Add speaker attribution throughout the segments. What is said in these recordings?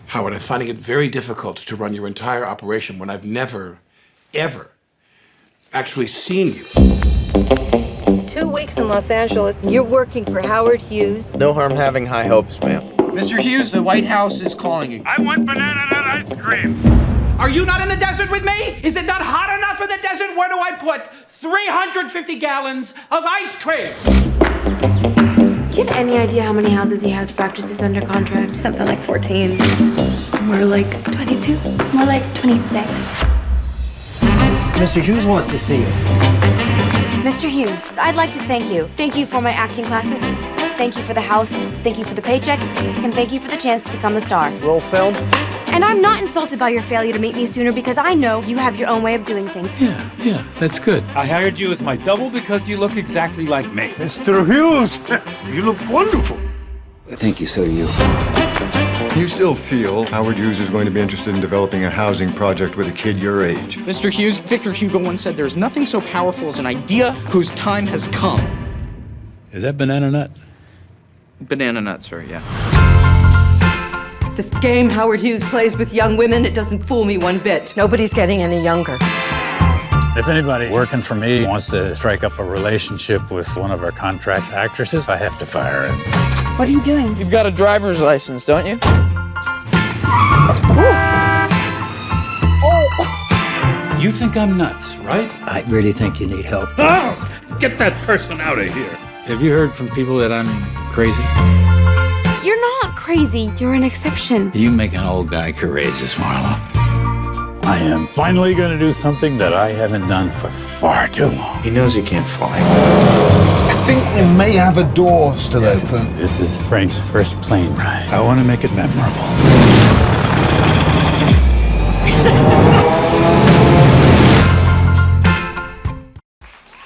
Speaker 1: Howard, I'm finding it very difficult to run your entire operation when I've never, ever actually seen you.
Speaker 2: 2 weeks in Los Angeles, you're working for Howard Hughes.
Speaker 3: No harm having high hopes, ma'am.
Speaker 4: Mr. Hughes, the White House is calling you.
Speaker 5: I want banana nut ice cream.
Speaker 6: Are you not in the desert with me? Is it not hot enough for the desert? Where do I put 350 gallons of ice cream?
Speaker 7: Do you have any idea how many houses he has for actresses under contract?
Speaker 8: Something like 14.
Speaker 7: More like 22.
Speaker 8: More like 26.
Speaker 4: Mr. Hughes wants to see you.
Speaker 7: Mr. Hughes, I'd like to thank you. Thank you for my acting classes. Thank you for the house. Thank you for the paycheck. And thank you for the chance to become a star.
Speaker 3: Roll film?
Speaker 7: And I'm not insulted by your failure to meet me sooner because I know you have your own way of doing things.
Speaker 5: Yeah, that's good. I hired you as my double because you look exactly like me.
Speaker 9: Mr. Hughes, you look wonderful.
Speaker 4: Thank you, so do you.
Speaker 10: You still feel Howard Hughes is going to be interested in developing a housing project with a kid your age?
Speaker 4: Mr. Hughes, Victor Hugo once said there's nothing so powerful as an idea whose time has come.
Speaker 5: Is that banana nut?
Speaker 4: Banana nut, sir, yeah.
Speaker 2: This game Howard Hughes plays with young women, it doesn't fool me one bit. Nobody's getting any younger.
Speaker 5: If anybody working for me wants to strike up a relationship with one of our contract actresses, I have to fire him.
Speaker 7: What are you doing?
Speaker 4: You've got a driver's license, don't you?
Speaker 5: You think I'm nuts, right?
Speaker 4: I really think you need help.
Speaker 5: Oh, get that person out of here. Have you heard from people that I'm crazy?
Speaker 7: You're not crazy. You're an exception.
Speaker 5: You make an old guy courageous, Marla. I am finally going to do something that I haven't done for far too long.
Speaker 4: He knows he can't fly.
Speaker 9: I think we may have a door still open.
Speaker 5: This is Frank's first plane ride. I want to make it memorable.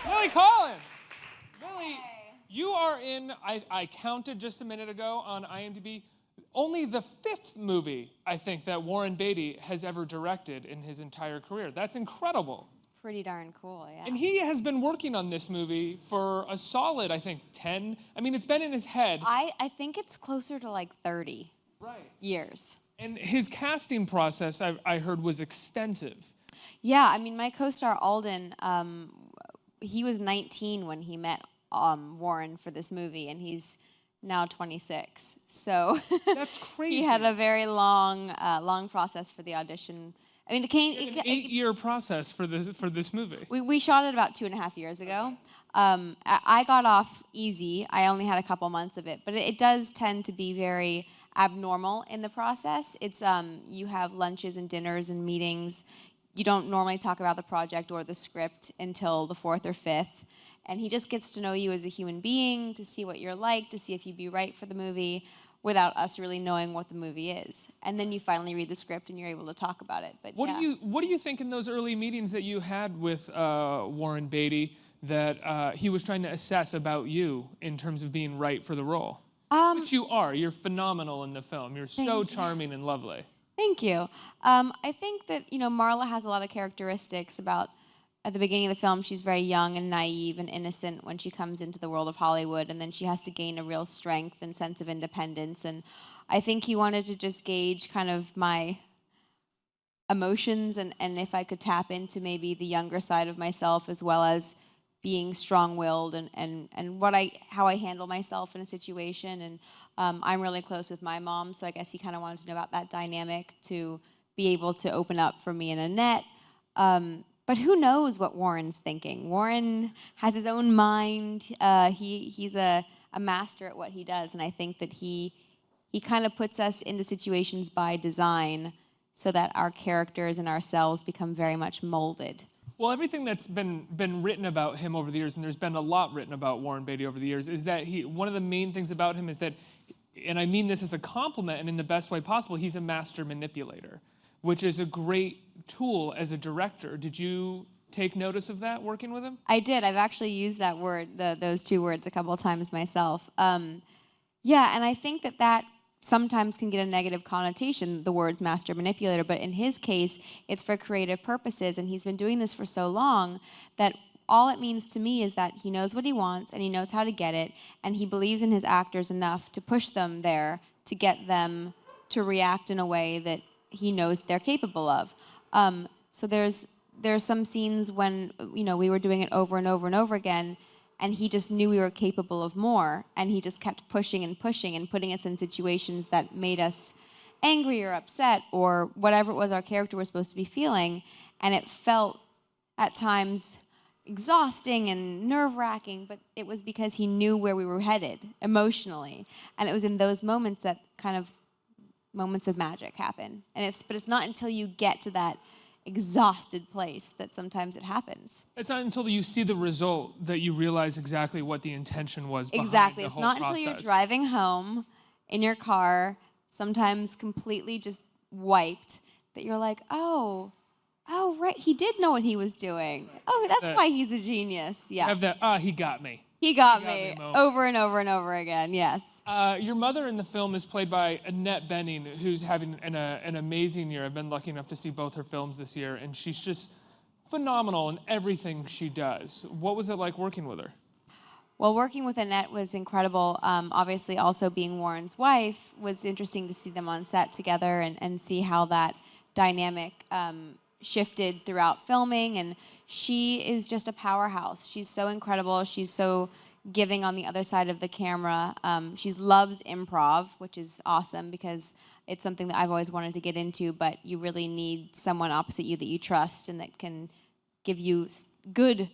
Speaker 11: Lily Collins! Lily, you are in, I counted just a minute ago on IMDb, only the 5th movie, I think, that Warren Beatty has ever directed in his entire career. That's incredible.
Speaker 7: Pretty darn cool, yeah.
Speaker 11: And he has been working on this movie for a solid, I think, 10. I mean, it's been in his head.
Speaker 7: I think it's closer to like 30 years.
Speaker 11: And his casting process, I heard, was extensive.
Speaker 7: Yeah, I mean, my co-star Alden, he was 19 when he met Warren for this movie, and he's now 26. So
Speaker 11: that's crazy.
Speaker 7: He had a very long process for the audition. I mean,
Speaker 11: an 8-year process for this movie.
Speaker 7: We shot it about 2.5 years ago. I got off easy. I only had a couple months of it, but it does tend to be very abnormal in the process. It's you have lunches and dinners and meetings. You don't normally talk about the project or the script until the 4th or 5th. And he just gets to know you as a human being, to see what you're like, to see if you'd be right for the movie, without us really knowing what the movie is. And then you finally read the script and you're able to talk about it. But
Speaker 11: what do you think in those early meetings that you had with Warren Beatty that he was trying to assess about you in terms of being right for the role? Which you are. You're phenomenal in the film. You're so charming and lovely.
Speaker 7: Thank you. I think that, Marla has a lot of characteristics about, at the beginning of the film, she's very young and naive and innocent when she comes into the world of Hollywood, and then she has to gain a real strength and sense of independence. And I think he wanted to just gauge kind of my emotions and if I could tap into maybe the younger side of myself, as well as being strong-willed and how I handle myself in a situation. And I'm really close with my mom, so I guess he kind of wanted to know about that dynamic to be able to open up for me and Annette. But who knows what Warren's thinking? Warren has his own mind. He's a master at what he does, and I think that he kind of puts us into situations by design so that our characters and ourselves become very much molded.
Speaker 11: Well, everything that's been written about him over the years, and there's been a lot written about Warren Beatty over the years, is that one of the main things about him is that, and I mean this as a compliment and in the best way possible, he's a master manipulator, which is a great tool as a director. Did you take notice of that working with him?
Speaker 7: I did. I've actually used that word, those two words, a couple of times myself. Yeah, and I think that sometimes can get a negative connotation, the words master manipulator, but in his case, it's for creative purposes, and he's been doing this for so long that all it means to me is that he knows what he wants, and he knows how to get it, and he believes in his actors enough to push them there to get them to react in a way that he knows they're capable of. So there's some scenes when we were doing it over and over and over again, and he just knew we were capable of more, and he just kept pushing and pushing and putting us in situations that made us angry or upset or whatever it was our character was supposed to be feeling, and it felt at times exhausting and nerve-wracking, but it was because he knew where we were headed emotionally, and it was in those moments that kind of moments of magic happen. But it's not until you get to that exhausted place that sometimes it happens.
Speaker 11: It's not until you see the result that you realize exactly what the intention was behind
Speaker 7: Exactly.
Speaker 11: the
Speaker 7: It's
Speaker 11: whole
Speaker 7: not
Speaker 11: process.
Speaker 7: until you're driving home in your car, sometimes completely just wiped, that you're like, oh, right, he did know what he was doing. Oh, that's why he's a genius. Yeah.
Speaker 11: Have that, he got me.
Speaker 7: He got
Speaker 11: me
Speaker 7: me
Speaker 11: moment.
Speaker 7: over and over and over again, yes.
Speaker 11: Your mother in the film is played by Annette Bening, who's having an amazing year. I've been lucky enough to see both her films this year, and she's just phenomenal in everything she does. What was it like working with her?
Speaker 7: Well, working with Annette was incredible. Obviously, also being Warren's wife was interesting to see them on set together and see how that dynamic shifted throughout filming. And she is just a powerhouse. She's so incredible. She's so giving on the other side of the camera. She loves improv, which is awesome because it's something that I've always wanted to get into, but you really need someone opposite you that you trust and that can give you good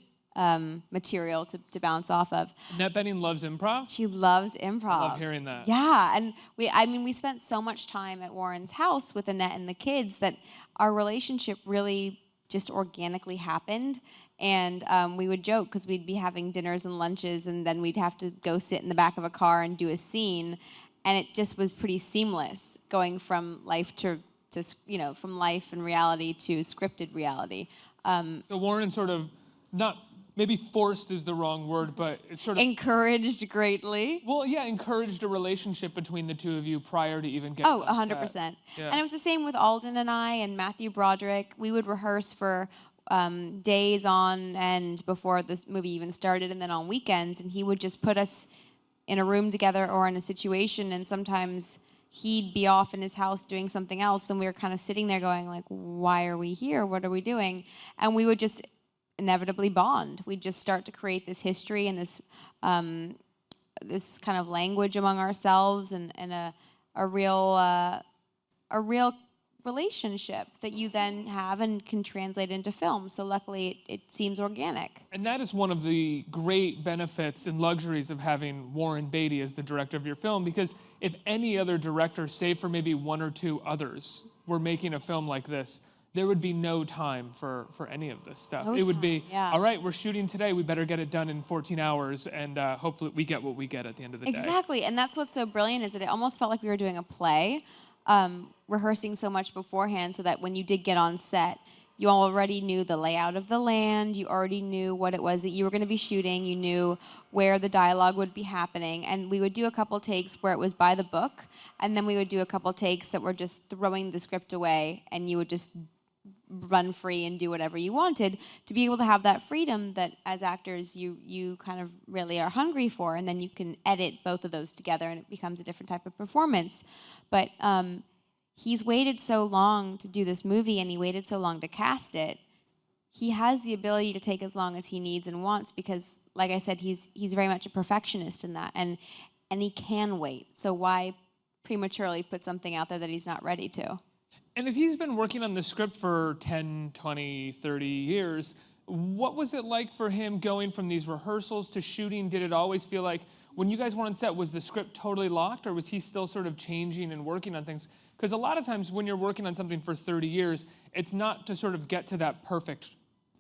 Speaker 7: material to bounce off of.
Speaker 11: Annette Bening loves improv?
Speaker 7: She loves improv.
Speaker 11: I love hearing that.
Speaker 7: Yeah, and we spent so much time at Warren's house with Annette and the kids that our relationship really just organically happened. And we would joke because we'd be having dinners and lunches, and then we'd have to go sit in the back of a car and do a scene, and it just was pretty seamless going from life to from life and reality to scripted reality.
Speaker 11: So Warren sort of not. Maybe forced is the wrong word, but it's sort of...
Speaker 7: Encouraged greatly.
Speaker 11: Well, yeah, encouraged a relationship between the two of you prior to even getting on
Speaker 7: 100%.
Speaker 11: set. Yeah.
Speaker 7: And it was the same with Alden and I and Matthew Broderick. We would rehearse for days on end before this movie even started, and then on weekends, and he would just put us in a room together or in a situation, and sometimes he'd be off in his house doing something else, and we were kind of sitting there going like, why are we here? What are we doing? And we would just inevitably bond. We'd just start to create this history and this this kind of language among ourselves, and a real relationship that you then have and can translate into film. So luckily, it seems organic.
Speaker 11: And that is one of the great benefits and luxuries of having Warren Beatty as the director of your film, because if any other director, save for maybe one or two others, were making a film like this, there would be no time for any of this stuff. It would be, all right, we're shooting today, we better get it done in 14 hours, and hopefully we get what we get at the end of the day.
Speaker 7: Exactly, and that's what's so brilliant is that it almost felt like we were doing a play, rehearsing so much beforehand so that when you did get on set, you already knew the layout of the land, you already knew what it was that you were going to be shooting, you knew where the dialogue would be happening, and we would do a couple takes where it was by the book, and then we would do a couple takes that were just throwing the script away, and you would just run free and do whatever you wanted, to be able to have that freedom that as actors you kind of really are hungry for, and then you can edit both of those together and it becomes a different type of performance. But he's waited so long to do this movie, and he waited so long to cast it. He has the ability to take as long as he needs and wants because, like I said, he's very much a perfectionist in that, and he can wait. So why prematurely put something out there that he's not ready to?
Speaker 11: And if he's been working on the script for 10, 20, 30 years, what was it like for him going from these rehearsals to shooting? Did it always feel like, when you guys were on set, was the script totally locked, or was he still sort of changing and working on things? Because a lot of times when you're working on something for 30 years, it's not to sort of get to that perfect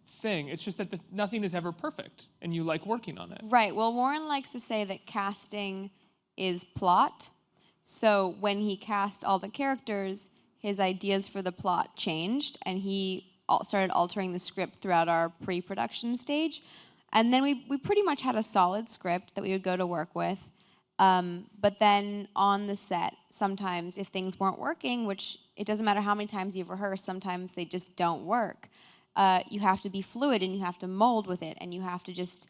Speaker 11: thing. It's just that nothing is ever perfect, and you like working on it.
Speaker 7: Right. Well, Warren likes to say that casting is plot. So when he cast all the characters, his ideas for the plot changed, and he started altering the script throughout our pre-production stage. And then we pretty much had a solid script that we would go to work with. But then on the set, sometimes if things weren't working, which it doesn't matter how many times you've rehearsed, sometimes they just don't work. You have to be fluid, and you have to mold with it, and you have to just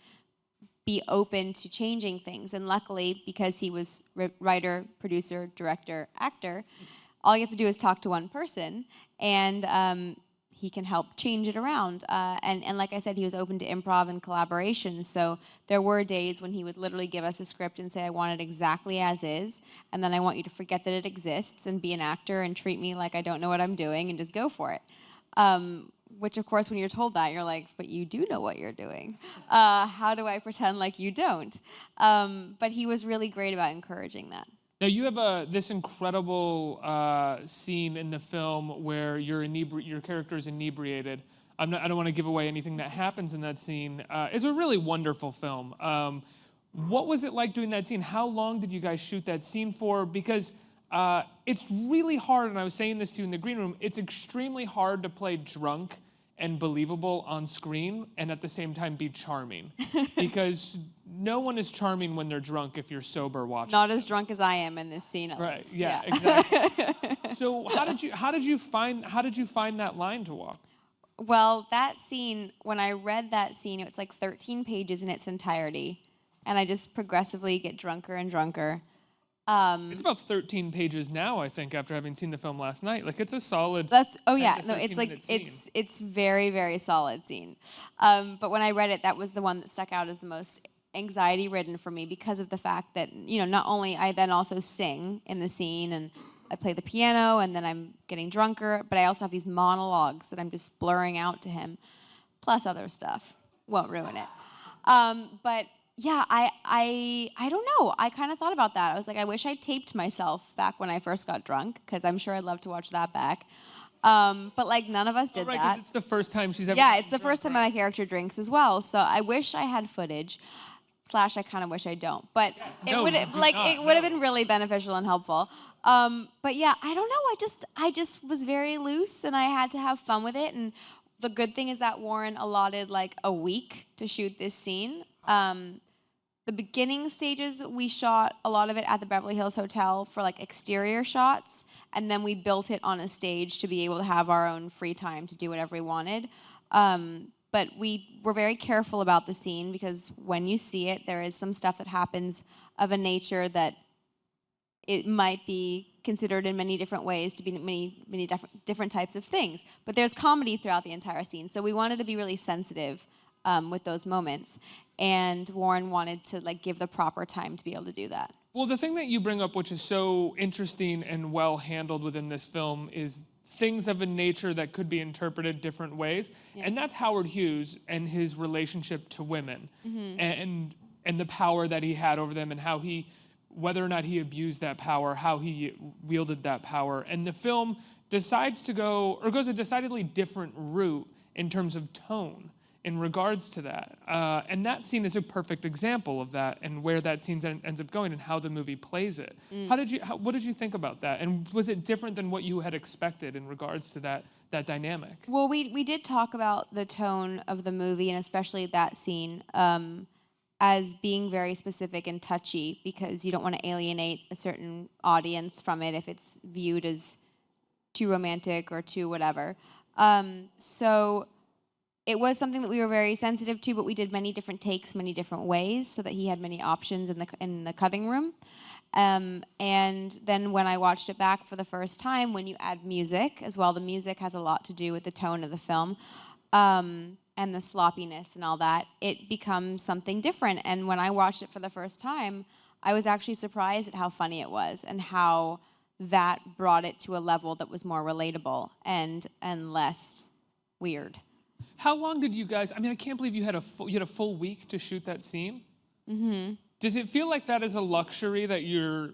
Speaker 7: be open to changing things. And luckily, because he was writer, producer, director, actor, all you have to do is talk to one person, and he can help change it around. And like I said, he was open to improv and collaboration. So there were days when he would literally give us a script and say, I want it exactly as is, and then I want you to forget that it exists and be an actor and treat me like I don't know what I'm doing and just go for it. Which, of course, when you're told that, you're like, but you do know what you're doing. How do I pretend like you don't? But he was really great about encouraging that.
Speaker 11: Now you have this incredible scene in the film where your character is inebriated. I don't want to give away anything that happens in that scene. It's a really wonderful film. What was it like doing that scene? How long did you guys shoot that scene for? Because it's really hard, and I was saying this to you in the green room, it's extremely hard to play drunk and believable on screen and at the same time be charming. Because no one is charming when they're drunk if you're sober watching.
Speaker 7: Not as drunk as I am in this scene, at
Speaker 11: right,
Speaker 7: least.
Speaker 11: Yeah, exactly. So how did you find that line to walk?
Speaker 7: Well, that scene, when I read that scene, it's like 13 pages in its entirety, and I just progressively get drunker and drunker.
Speaker 11: It's about 13 pages now, I think, after having seen the film last night. Like, it's a solid.
Speaker 7: It's very, very solid scene. But when I read it, that was the one that stuck out as the most anxiety-ridden for me because of the fact that, not only I then also sing in the scene and I play the piano and then I'm getting drunker, but I also have these monologues that I'm just blurring out to him, plus other stuff. Won't ruin it. But yeah, I don't know. I kind of thought about that. I was like, I wish I taped myself back when I first got drunk, because I'm sure I'd love to watch that back. But like none of us did
Speaker 11: right,
Speaker 7: that.
Speaker 11: It's the first time she's ever.
Speaker 7: Yeah, it's the first time my character drinks as well. So I wish I had footage. / I kind of wish I don't. But it would have been really beneficial and helpful. But yeah, I don't know. I just was very loose, and I had to have fun with it. And the good thing is that Warren allotted like a week to shoot this scene. The beginning stages, we shot a lot of it at the Beverly Hills Hotel for like exterior shots, and then we built it on a stage to be able to have our own free time to do whatever we wanted. But we were very careful about the scene, because when you see it, there is some stuff that happens of a nature that it might be considered in many different ways to be many different types of things. But there's comedy throughout the entire scene, so we wanted to be really sensitive with those moments, and Warren wanted to like give the proper time to be able to do that.
Speaker 11: Well, the thing that you bring up, which is so interesting and well handled within this film, is things of a nature that could be interpreted different ways, and that's Howard Hughes and his relationship to women, and the power that he had over them, and how whether or not he abused that power, how he wielded that power, and the film goes a decidedly different route in terms of tone in regards to that. And that scene is a perfect example of that, and where that scene ends up going and how the movie plays it. What did you think about that? And was it different than what you had expected in regards to that dynamic?
Speaker 7: Well, we did talk about the tone of the movie, and especially that scene, as being very specific and touchy, because you don't want to alienate a certain audience from it if it's viewed as too romantic or too whatever. So it was something that we were very sensitive to, but we did many different takes, many different ways, so that he had many options in the cutting room. And then when I watched it back for the first time, when you add music as well, the music has a lot to do with the tone of the film, and the sloppiness and all that, it becomes something different. And when I watched it for the first time, I was actually surprised at how funny it was, and how that brought it to a level that was more relatable and less weird.
Speaker 11: How long did you guys? I mean, I can't believe you had a full week to shoot that scene. Mm-hmm. Does it feel like that is a luxury that you're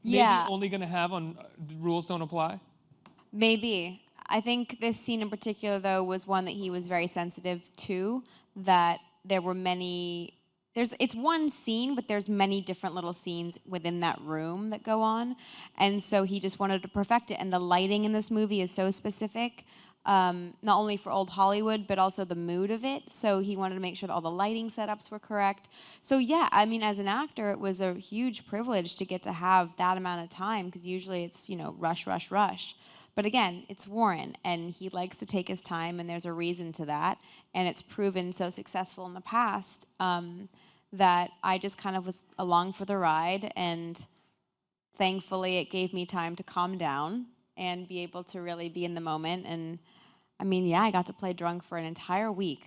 Speaker 11: maybe only going to have on the rules don't apply?
Speaker 7: Maybe. I think this scene in particular, though, was one that he was very sensitive to. That there were many. It's one scene, but there's many different little scenes within that room that go on, and so he just wanted to perfect it. And the lighting in this movie is so specific. Not only for old Hollywood, but also the mood of it. So he wanted to make sure that all the lighting setups were correct. So yeah, I mean, as an actor, it was a huge privilege to get to have that amount of time, because usually it's, rush, rush, rush. But again, it's Warren, and he likes to take his time, and there's a reason to that. And it's proven so successful in the past that I just kind of was along for the ride, and thankfully it gave me time to calm down and be able to really be in the moment. And I mean, yeah, I got to play drunk for an entire week.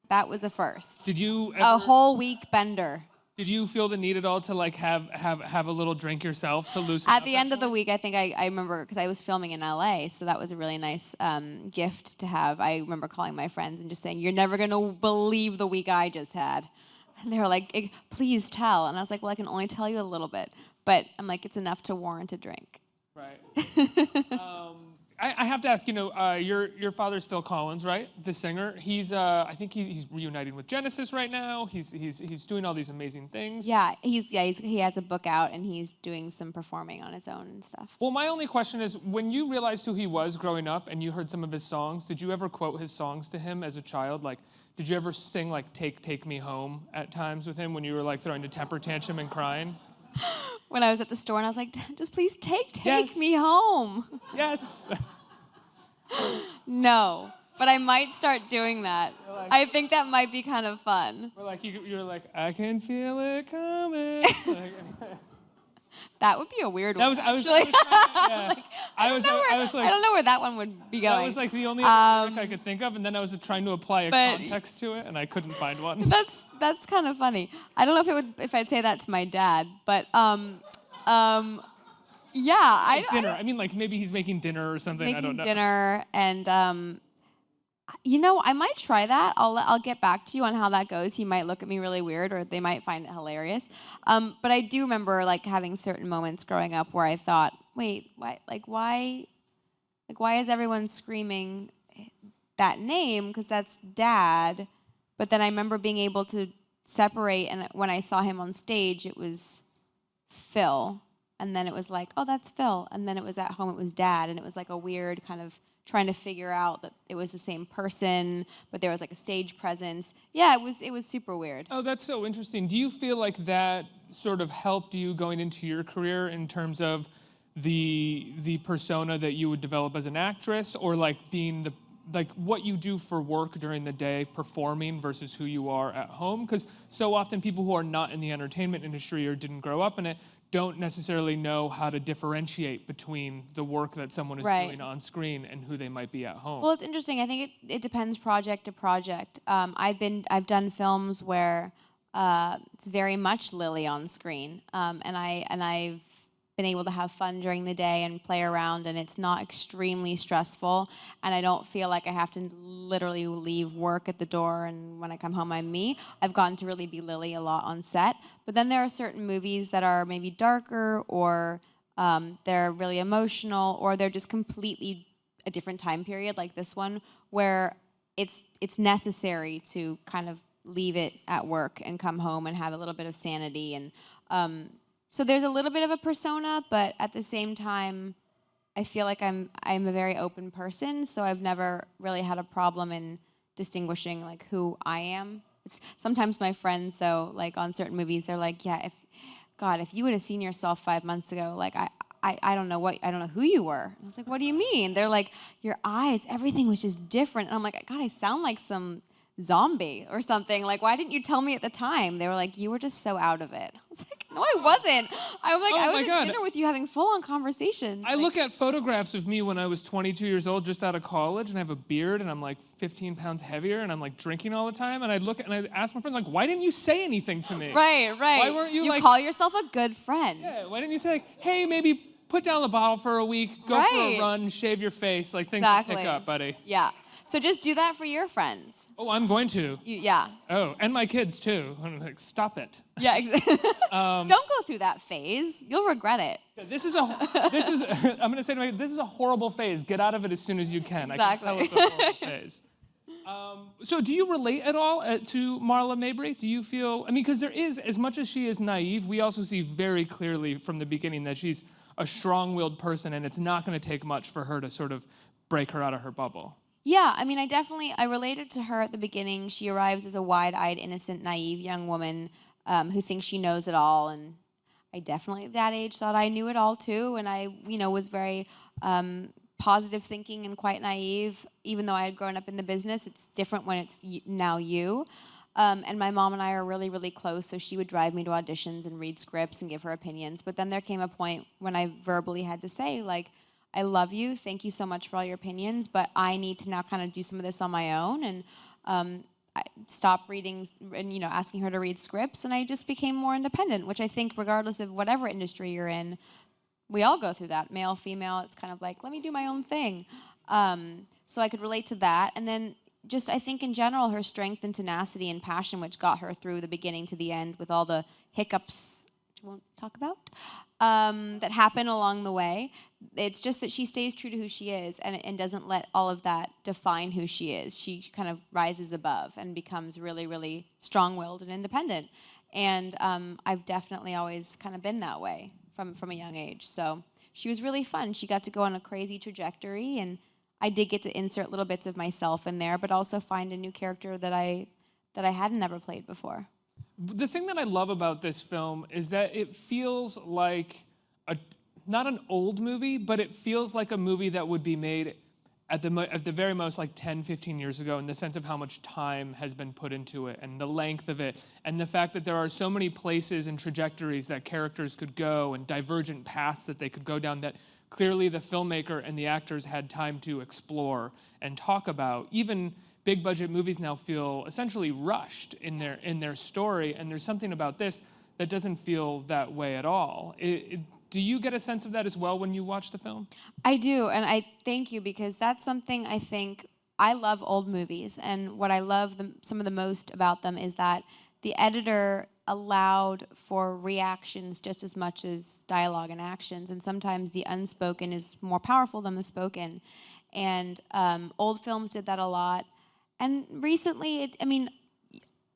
Speaker 7: That was a first.
Speaker 11: Did you
Speaker 7: a whole week bender?
Speaker 11: Did you feel the need at all to like have a little drink yourself to loosen
Speaker 7: At
Speaker 11: up
Speaker 7: the end of the week, I think I remember, because I was filming in LA, so that was a really nice gift to have. I remember calling my friends and just saying, "You're never gonna believe the week I just had." And they were like, "Please tell." And I was like, "Well, I can only tell you a little bit." But I'm like, it's enough to warrant a drink.
Speaker 11: Right. I have to ask, your father's Phil Collins, right? The singer. He's I think he's reuniting with Genesis right now. He's doing all these amazing things.
Speaker 7: Yeah, he has a book out and he's doing some performing on his own and stuff.
Speaker 11: Well, my only question is, when you realized who he was growing up and you heard some of his songs, did you ever quote his songs to him as a child? Like, did you ever sing like "Take Me Home" at times with him when you were like throwing a temper tantrum and crying?
Speaker 7: When I was at the store and I was like, "Just please take
Speaker 11: Yes.
Speaker 7: me home."
Speaker 11: Yes.
Speaker 7: No, but I might start doing that. I think that might be kind of fun.
Speaker 11: Or like you're like, "I can feel it coming."
Speaker 7: That would be a weird one.
Speaker 11: I was
Speaker 7: actually.
Speaker 11: I was like,
Speaker 7: I don't know where that one would be going.
Speaker 11: that was like the only other lyric I could think of, and then I was trying to apply a
Speaker 7: but-
Speaker 11: context to it, and I couldn't find one.
Speaker 7: That's kind of funny. I don't know if I'd say that to my dad, but yeah, I
Speaker 11: Dinner. I mean, like maybe he's making dinner or something. I don't know.
Speaker 7: Making dinner, and I might try that. I'll get back to you on how that goes. He might look at me really weird, or they might find it hilarious. But I do remember like having certain moments growing up where I thought, wait, why is everyone screaming that name? Because that's Dad. But then I remember being able to separate, and when I saw him on stage, it was Phil. And then it was like, oh, that's Phil. And then it was at home, it was Dad. And it was like a weird kind of trying to figure out that it was the same person, but there was like a stage presence. Yeah, it was super weird.
Speaker 11: Oh, that's so interesting. Do you feel like that sort of helped you going into your career in terms of the persona that you would develop as an actress, or like being what you do for work during the day, performing versus who you are at home? Because so often people who are not in the entertainment industry or didn't grow up in it don't necessarily know how to differentiate between the work that someone is doing on screen and who they might be at home.
Speaker 7: Well, it's interesting. I think it depends project to project. I've done films where it's very much Lily on screen, and I've been able to have fun during the day and play around, and it's not extremely stressful, and I don't feel like I have to literally leave work at the door, and when I come home I'm me. I've gotten to really be Lily a lot on set, but then there are certain movies that are maybe darker, or they're really emotional, or they're just completely a different time period, like this one, where it's necessary to kind of leave it at work and come home and have a little bit of sanity. And so there's a little bit of a persona, but at the same time, I feel like I'm a very open person, so I've never really had a problem in distinguishing like who I am. Sometimes my friends, though, like on certain movies, they're like, yeah, if you would have seen yourself 5 months ago, like I don't know who you were. And I was like, what do you mean? They're like, your eyes, everything was just different. And I'm like, God, I sound like some zombie or something. Like, why didn't you tell me at the time? They were like, you were just so out of it. I was like, no, I wasn't. I was like, I was at dinner with you having full-on conversation.
Speaker 11: I look at photographs of me when I was 22 years old, just out of college, and I have a beard, and I'm like 15 pounds heavier, and I'm like drinking all the time, and I ask my friends, like, why didn't you say anything to me?
Speaker 7: Right.
Speaker 11: Why weren't you like...
Speaker 7: You call yourself a good friend.
Speaker 11: Yeah, why didn't you say, like, hey, maybe put down the bottle for a week, go for a run, shave your face, like things to pick up, buddy.
Speaker 7: Yeah. So just do that for your friends.
Speaker 11: Oh, I'm going to.
Speaker 7: Yeah.
Speaker 11: Oh, and my kids too. I'm like, stop it.
Speaker 7: Yeah, exactly. Don't go through that phase. You'll regret it.
Speaker 11: I'm gonna say to my, this is a horrible phase. Get out of it as soon as you can.
Speaker 7: Exactly.
Speaker 11: I can tell it's a horrible phase. So do you relate at all to Marla Mabry? Do you feel, I mean, because there is, as much as she is naive, we also see very clearly from the beginning that she's a strong-willed person, and it's not gonna take much for her to sort of break her out of her bubble.
Speaker 7: Yeah, I mean, I related to her at the beginning. She arrives as a wide-eyed, innocent, naive young woman who thinks she knows it all, and I definitely at that age thought I knew it all too, and I, was very positive thinking and quite naive. Even though I had grown up in the business, it's different when it's now you. And my mom and I are really, really close, so she would drive me to auditions and read scripts and give her opinions. But then there came a point when I verbally had to say, like, I love you. Thank you so much for all your opinions, but I need to now kind of do some of this on my own, and I stopped reading and, asking her to read scripts, and I just became more independent, which I think regardless of whatever industry you're in, we all go through that, male, female. It's kind of like, let me do my own thing. So I could relate to that. And then just, I think in general, her strength and tenacity and passion, which got her through the beginning to the end with all the hiccups, which I won't talk about, that happen along the way. It's just that she stays true to who she is and doesn't let all of that define who she is. She kind of rises above and becomes really, really strong-willed and independent. And I've definitely always kind of been that way from a young age. So she was really fun. She got to go on a crazy trajectory, and I did get to insert little bits of myself in there, but also find a new character that I hadn't never played before.
Speaker 11: The thing that I love about this film is that it feels like not an old movie, but it feels like a movie that would be made at the very most like 10, 15 years ago, in the sense of how much time has been put into it and the length of it, and the fact that there are so many places and trajectories that characters could go and divergent paths that they could go down that clearly the filmmaker and the actors had time to explore and talk about. Even big budget movies now feel essentially rushed in their story, and there's something about this that doesn't feel that way at all. Do you get a sense of that as well when you watch the film?
Speaker 7: I do, and I thank you, because that's something I think. I love old movies, and what I love some of the most about them is that the editor allowed for reactions just as much as dialogue and actions, and sometimes the unspoken is more powerful than the spoken. And old films did that a lot. And recently,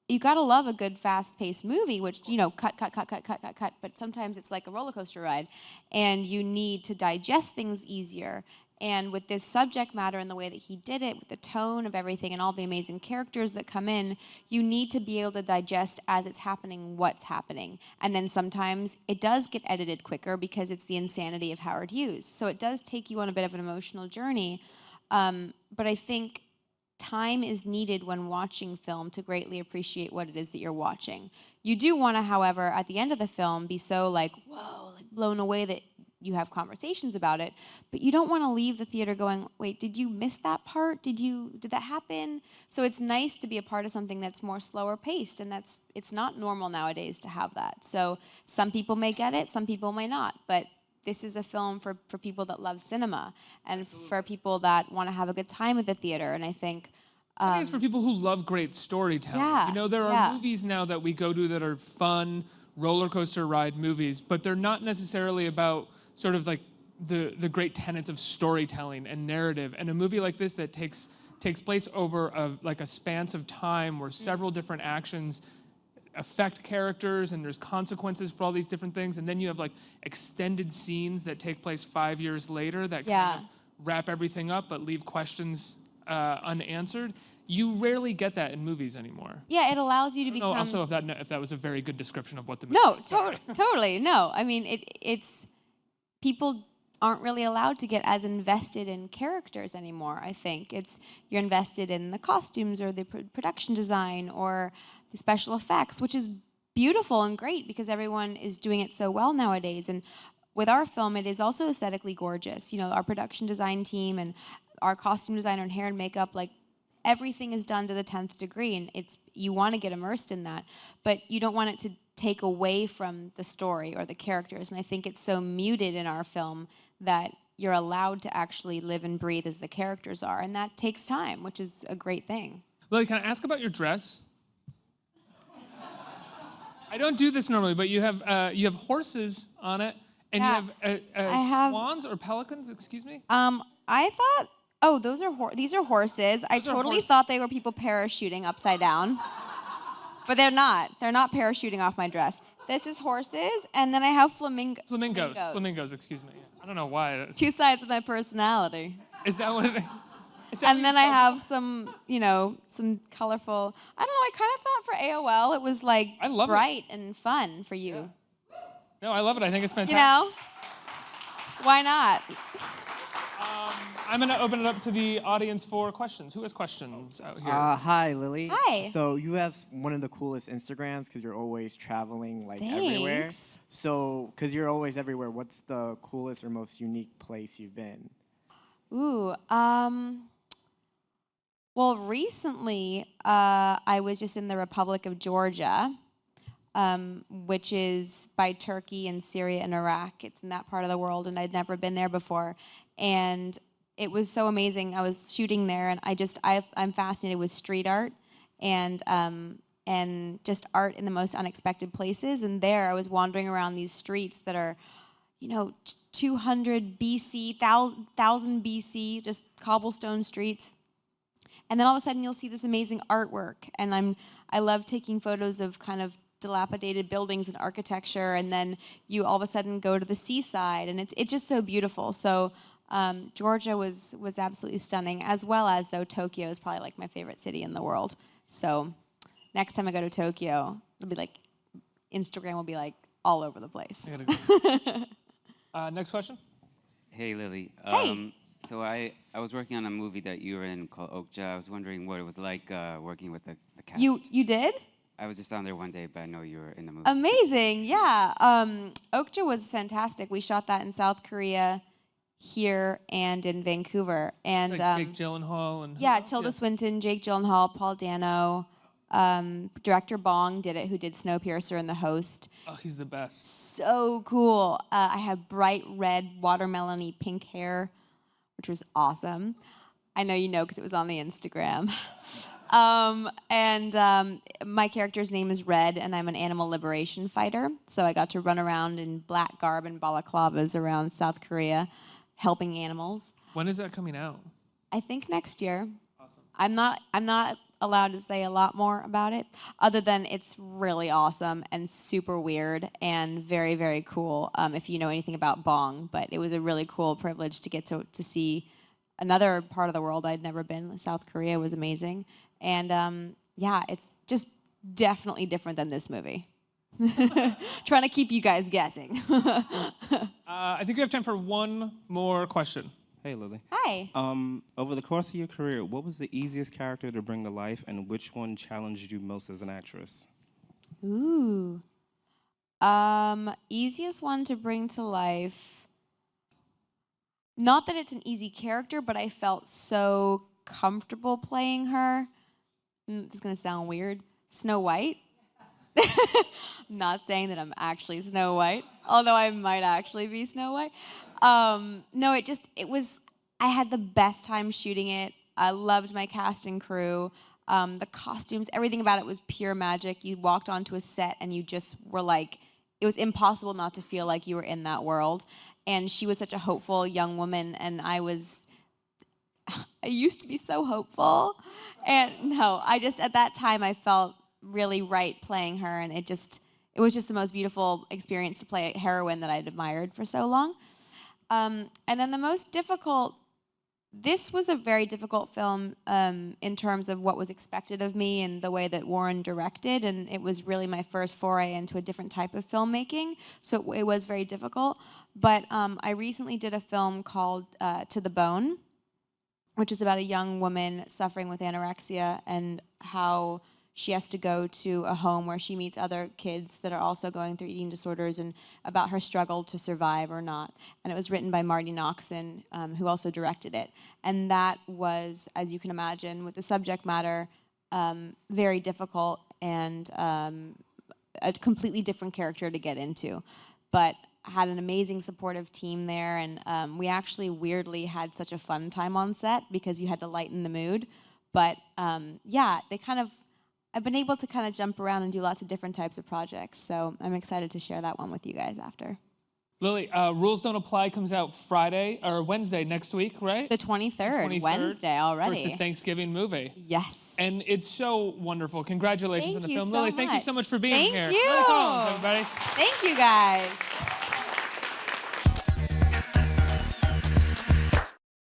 Speaker 7: you gotta love a good fast-paced movie, which, cut, but sometimes it's like a roller coaster ride, and you need to digest things easier. And with this subject matter and the way that he did it, with the tone of everything and all the amazing characters that come in, you need to be able to digest as it's happening what's happening. And then sometimes it does get edited quicker because it's the insanity of Howard Hughes. So it does take you on a bit of an emotional journey. But I think time is needed when watching film to greatly appreciate what it is that you're watching. You do want to, however, at the end of the film, be so whoa, blown away that you have conversations about it, but you don't want to leave the theater going, wait, did you miss that part? Did that happen? So it's nice to be a part of something that's more slower paced, and it's not normal nowadays to have that. So some people may get it, some people may not, but this is a film for people that love cinema and for people that want to have a good time at the theater. And I think
Speaker 11: it's for people who love great storytelling.
Speaker 7: Yeah,
Speaker 11: there are movies now that we go to that are fun roller coaster ride movies, but they're not necessarily about sort of like the great tenets of storytelling and narrative. And a movie like this that takes place over a span of time where several different actions affect characters and there's consequences for all these different things, and then you have extended scenes that take place 5 years later that kind of wrap everything up but leave questions unanswered. You rarely get that in movies anymore.
Speaker 7: Yeah, it allows you to become.
Speaker 11: Also, if that was a very good description of what the movie.
Speaker 7: No, totally. No, it's people aren't really allowed to get as invested in characters anymore. I think you're invested in the costumes or the production design or the special effects, which is beautiful and great because everyone is doing it so well nowadays. And with our film, it is also aesthetically gorgeous. Our production design team and our costume designer and hair and makeup, everything is done to the 10th degree, and you want to get immersed in that, but you don't want it to take away from the story or the characters. And I think it's so muted in our film that you're allowed to actually live and breathe as the characters are, and that takes time, which is a great thing.
Speaker 11: Lily, can I ask about your dress? I don't do this normally, but you have horses on it, and you have swans or pelicans. Excuse me.
Speaker 7: I thought, these are horses. I totally thought they were people parachuting upside down, but they're not. They're not parachuting off my dress. This is horses, and then I have flamingos.
Speaker 11: Flamingos. Excuse me. I don't know why.
Speaker 7: Two sides of my personality.
Speaker 11: Is that what it is?
Speaker 7: And then I have some, some colorful. I don't know. I kind of thought for AOL it was bright and fun for you.
Speaker 11: Yeah. No, I love it. I think it's fantastic.
Speaker 7: Why not?
Speaker 11: I'm going to open it up to the audience for questions. Who has questions out here?
Speaker 3: Hi, Lily.
Speaker 7: Hi.
Speaker 3: So you have one of the coolest Instagrams because you're always traveling like
Speaker 7: Thanks.
Speaker 3: everywhere. So, because you're always everywhere, what's the coolest or most unique place you've been?
Speaker 7: Ooh, well, recently I was just in the Republic of Georgia, which is by Turkey and Syria and Iraq. It's in that part of the world, and I'd never been there before. And it was so amazing. I was shooting there, and I'm fascinated with street art and just art in the most unexpected places. And there, I was wandering around these streets that are, 200 BC, 1000 BC, just cobblestone streets. And then all of a sudden, you'll see this amazing artwork. And I love taking photos of kind of dilapidated buildings and architecture. And then you all of a sudden go to the seaside, and it's just so beautiful. So Georgia was absolutely stunning, as well as, though, Tokyo is probably like my favorite city in the world. So next time I go to Tokyo, it'll be like, Instagram will be like all over the place.
Speaker 11: I gotta go. Next question.
Speaker 12: Hey, Lily.
Speaker 7: Hey.
Speaker 12: So I was working on a movie that you were in called Okja. I was wondering what it was like working with the cast.
Speaker 7: You did?
Speaker 12: I was just on there one day, but I know you were in the movie.
Speaker 7: Amazing, yeah. Okja was fantastic. We shot that in South Korea, here, and in Vancouver. And
Speaker 11: It's like Jake Gyllenhaal and
Speaker 7: Tilda Swinton, Jake Gyllenhaal, Paul Dano. Director Bong did it, who did Snowpiercer and The Host.
Speaker 11: Oh, he's the best.
Speaker 7: So cool. I had bright red, watermelon-y pink hair, which was awesome. I know you know because it was on the Instagram. My character's name is Red, and I'm an animal liberation fighter. So I got to run around in black garb and balaclavas around South Korea, helping animals.
Speaker 11: When is that coming out?
Speaker 7: I think next year.
Speaker 11: Awesome.
Speaker 7: I'm not allowed to say a lot more about it, other than it's really awesome and super weird and very, very cool, if you know anything about Bong. But it was a really cool privilege to get to see another part of the world I'd never been. South Korea was amazing. And it's just definitely different than this movie. Trying to keep you guys guessing.
Speaker 11: I think we have time for one more question.
Speaker 13: Hey, Lily.
Speaker 7: Hi.
Speaker 13: Over the course of your career, what was the easiest character to bring to life, and which one challenged you most as an actress?
Speaker 7: Ooh. Easiest one to bring to life. Not that it's an easy character, but I felt so comfortable playing her. This is going to sound weird. Snow White. I'm not saying that I'm actually Snow White, although I might actually be Snow White. No, I had the best time shooting it. I loved my cast and crew. The costumes, everything about it was pure magic. You walked onto a set and you just were like, it was impossible not to feel like you were in that world. And she was such a hopeful young woman, and I used to be so hopeful. And no, at that time I felt really right playing her, and it was just the most beautiful experience to play a heroine that I'd admired for so long. And then the most difficult, this was a very difficult film in terms of what was expected of me and the way that Warren directed, and it was really my first foray into a different type of filmmaking, so it was very difficult. But I recently did a film called To the Bone, which is about a young woman suffering with anorexia and how she has to go to a home where she meets other kids that are also going through eating disorders, and about her struggle to survive or not. And it was written by Marty Noxon, who also directed it. And that was, as you can imagine, with the subject matter, very difficult and a completely different character to get into. But I had an amazing supportive team there, and we actually weirdly had such a fun time on set because you had to lighten the mood. But I've been able to kind of jump around and do lots of different types of projects, so I'm excited to share that one with you guys after.
Speaker 11: Lily, Rules Don't Apply comes out Wednesday next week, right?
Speaker 7: The 23rd, Wednesday already.
Speaker 11: It's a Thanksgiving movie.
Speaker 7: Yes.
Speaker 11: And it's so wonderful. Congratulations on the film. Lily, thank you so much for being here.
Speaker 7: Thank you.
Speaker 11: Really cool, everybody.
Speaker 7: Thank you, guys.